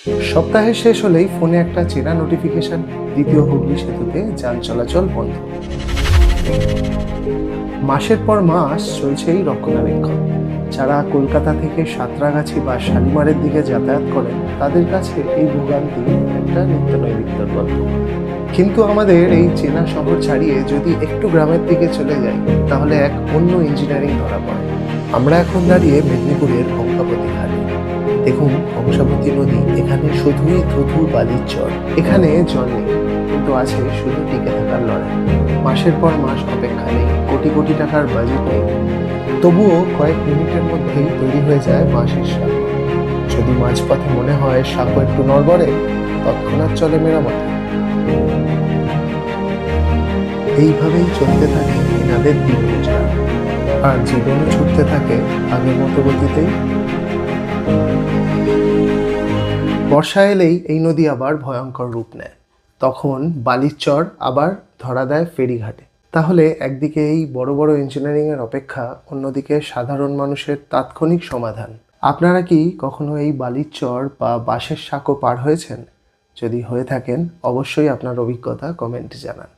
সপ্তাহের শেষ হলেই ফোনে একটা চেনা নোটিফিকেশন, দ্বিতীয় হুগলি সেতুতে যান চলাচল বন্ধ। মাসের পর মাস চলছে এই রক্ষণাবেক্ষণ। যারা কলকাতা থেকে সাঁতরাগাছি বা শালিমারের দিকে যাতায়াত করেন তাদের কাছে এই ভোগান্তি একটা নিত্য নৈমিত্তিক গল্প। কিন্তু আমাদের এই চেনা শহর ছাড়িয়ে যদি একটু গ্রামের দিকে চলে যাই, তাহলে এক অন্য ইঞ্জিনিয়ারিং ধরা পড়ে। আমরা এখন দাঁড়িয়ে মেদিনীপুরের কঙ্কাবতী ঘাটে। দেখুন, কংসাবতী নদী, এখানে শুধুই ধুধু বালির চর। এখানে জল নেই, কিন্তু আছে শুধু টিকে থাকার লড়াই। মাসের পর মাস অপেক্ষা নেই, কোটি কোটি টাকার বাজেট নেই, তবুও কয়েক মিনিটের মধ্যেই তৈরি হয়ে যায় বাঁশের সাঁকো। যদি মাঝপথে মনে হয় সাঁকো একটু নড়বড়ে, তৎক্ষণাৎ চলে মেরামত। এইভাবেই চলতে থাকে এনাদের দিন গুজরা, আর জীবনও ছুটতে থাকে আগের মতো গতিতেই। বর্ষা এলেই এই নদী আবার ভয়ঙ্কর রূপ নেয়। তখন বালির চর আবার ধরা দেয় ফেরিঘাটে। তাহলে একদিকে এই বড় বড় ইঞ্জিনিয়ারিং এর অপেক্ষা, অন্যদিকে সাধারণ মানুষের তাৎক্ষণিক সমাধান। আপনারা কি কখনো এই বালির চর বা বাঁশের সাঁকো পার হয়েছেন? যদি হয়ে থাকেন, অবশ্যই আপনার অভিজ্ঞতা কমেন্টে জানান।